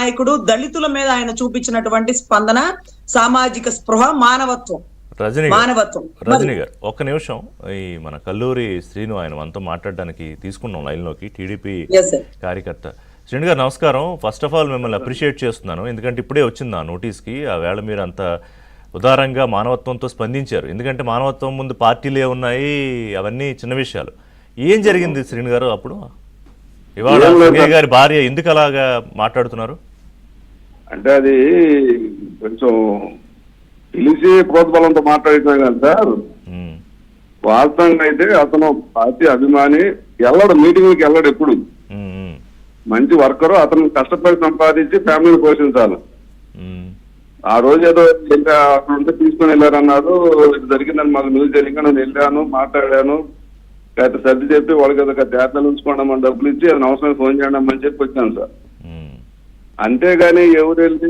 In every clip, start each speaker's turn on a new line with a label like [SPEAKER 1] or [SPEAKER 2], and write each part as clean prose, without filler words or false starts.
[SPEAKER 1] నాయకుడు, దళితుల మీద ఆయన చూపించినటువంటి స్పందన, సామాజిక స్పృహ, మానవత్వం.
[SPEAKER 2] రజనీ గారు ఒక్క నిమిషం, ఈ మన కల్లూరి శ్రీను ఆయన మనతో మాట్లాడడానికి తీసుకున్నాం లైన్లోకి, టీడీపీ కార్యకర్త. శ్రీను గారు నమస్కారం. ఫస్ట్ ఆఫ్ ఆల్ మిమ్మల్ని అప్రిషియేట్ చేస్తున్నాను, ఎందుకంటే ఇప్పుడే వచ్చింది ఆ నోటీస్కి. ఆ వేళ మీరు అంత ఉదారంగా మానవత్వంతో స్పందించారు. ఎందుకంటే మానవత్వం ముందు పార్టీలే ఉన్నాయి, అవన్నీ చిన్న విషయాలు. ఏం జరిగింది శ్రీను గారు అప్పుడు? ఇవాళ సంజయ్ గారి భార్య ఎందుకు అలాగా మాట్లాడుతున్నారు?
[SPEAKER 3] అంటే అది కొంచెం తెలిసి ప్రోత్బలంతో మాట్లాడుతున్నాం కదా సార్. వాస్తవంగా అయితే అతను పార్టీ అభిమాని, వెళ్ళడు మీటింగ్కి, వెళ్ళడు ఎప్పుడు. మంచి వర్కరు, అతను కష్టపడి సంపాదించి ఫ్యామిలీని పోషించాలి. ఆ రోజు ఏదో ఇంకా అక్కడ ఉంటే తీసుకుని వెళ్ళారన్నారు. ఇది జరిగిందని మాకు న్యూస్ జరిగిన నేను వెళ్ళాను, మాట్లాడాను, అయితే సర్ది చెప్పి వాళ్ళకి ఏదో జాగ్రత్తలు ఉంచుకోండి, డబ్బులు ఇచ్చి అది అవసరం ఫోన్ చేయండి అని చెప్పి వచ్చాను సార్. అంతేగాని ఎవరు వెళ్ళి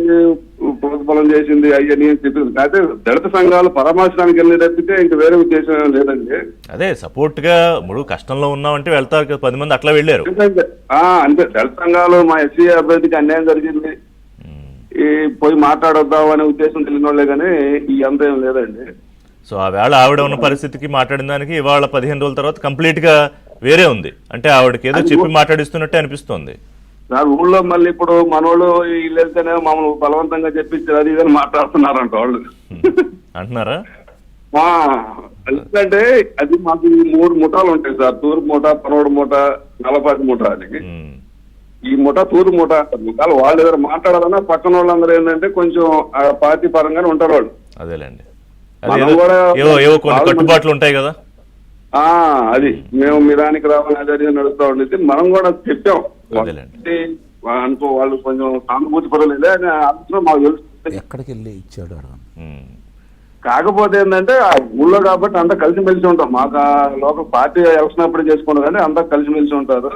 [SPEAKER 3] ప్రోత్బలం చేసింది అయ్యని చెప్పింది అయితే దళిత సంఘాలు పరామర్శనానికి వెళ్ళి తప్పితే ఇంక వేరే ఉద్దేశం లేదండి.
[SPEAKER 2] అదే సపోర్ట్ గా ఇప్పుడు కష్టంలో ఉన్నామంటే వెళ్తారు కదా, 10 మంది అట్లా వెళ్ళారు.
[SPEAKER 3] అంతే, దళిత సంఘాలు మా ఎస్సీ అభ్యర్థికి అన్యాయం జరిగింది, ఈ పోయి మాట్లాడొద్దాం అనే ఉద్దేశం తెలియని వాళ్ళే కానీ ఈ అంత ఏం లేదండి.
[SPEAKER 2] సో ఆ వేళ ఆవిడ ఉన్న పరిస్థితికి మాట్లాడిన దానికి ఇవాళ 15 రోజుల తర్వాత కంప్లీట్ గా వేరే ఉంది. అంటే ఆవిడకి ఏదో చెప్పి మాట్లాడిస్తున్నట్టే అనిపిస్తుంది
[SPEAKER 3] సార్. ఊళ్ళో మళ్ళీ ఇప్పుడు మనోళ్ళు వీళ్ళు వెళ్తేనే మమ్మల్ని బలవంతంగా చెప్పించారు, అది ఇదని మాట్లాడుతున్నారంట వాళ్ళు
[SPEAKER 2] అంటున్నారా?
[SPEAKER 3] ఎందుకంటే అది మాకు 3 ముఠాలు ఉంటాయి సార్. తూర్పు ముఠ, పనోడు ముఠ, నలపాటి ముఠ. అది ఈ ముఠ తూర్పు ముఠ ముఠాలు. వాళ్ళు ఏదైనా మాట్లాడాలన్నా పక్కన వాళ్ళందరూ ఏంటంటే కొంచెం పార్టీ పరంగానే ఉంటారు వాళ్ళు.
[SPEAKER 2] అదేలేండి, కట్టుబాట్లు ఉంటాయి కదా.
[SPEAKER 3] అది మేము మీరానికి రావాలని అదే నడుస్తూ ఉండేది. మనం కూడా చెప్పాం అనుకో, వాళ్ళు కొంచెం సానుభూతి పడలేదే అని ఆలోచన మాకు తెలుస్తుంది.
[SPEAKER 4] ఎక్కడికి వెళ్ళి ఇచ్చాడు.
[SPEAKER 3] కాకపోతే ఏంటంటే ఆ ఊళ్ళో కాబట్టి అంతా కలిసిమెలిసి ఉంటాం. మాకు లోకల్ పార్టీ ఎలక్షన్ అప్పుడే చేసుకున్నారు కానీ అంతా కలిసిమెలిసి ఉంటారు.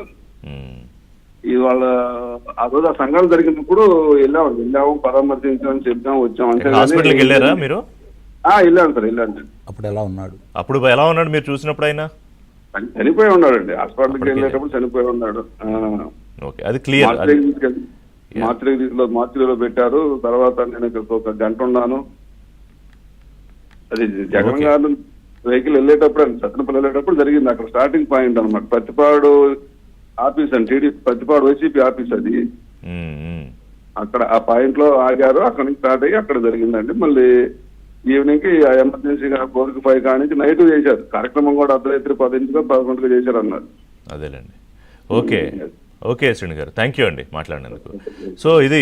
[SPEAKER 3] ఇవాళ ఆ రోజు ఆ సంఘాలు జరిగినప్పుడు వెళ్ళాము, పరామర్శించామని చెప్పాం, వచ్చాం. అంతే
[SPEAKER 2] హాస్పిటల్కి వెళ్ళారా మీరు?
[SPEAKER 3] వెళ్ళాను సార్, వెళ్ళాను.
[SPEAKER 4] అప్పుడు ఎలా ఉన్నాడు?
[SPEAKER 2] మీరు చూసినప్పుడు? అయినా
[SPEAKER 3] చనిపోయి ఉన్నాడండి. హాస్పిటల్కి వెళ్ళేటప్పుడు చనిపోయి ఉన్నాడు. మార్చిలో పెట్టారు. తర్వాత నేను ఇక్కడ 1 గంట ఉన్నాను. అది జగన్ గారు వెహికల్ వెళ్ళేటప్పుడు, సత్తెనపల్లి వెళ్ళేటప్పుడు జరిగింది. అక్కడ స్టార్టింగ్ పాయింట్ అనమాట. ప్రతిపాడు ఆఫీస్ అండి, టీడీపీ ప్రతిపాడు వైసీపీ ఆఫీస్. అది అక్కడ ఆ పాయింట్ లో ఆగారు. అక్కడ నుంచి స్టార్ట్ అయ్యి అక్కడ జరిగిందండి. మళ్ళీ ఈవినింగ్ కి ఎమర్జెన్సీగా 4-5 కానించి నైట్ చేశారు కార్యక్రమం కూడా. అర్ధరాత్రి 10-11 చేశారు అన్నారు.
[SPEAKER 2] అదేలేండి. ఓకే శ్రీను గారు, థ్యాంక్ యూ అండి మాట్లాడినందుకు. సో ఇది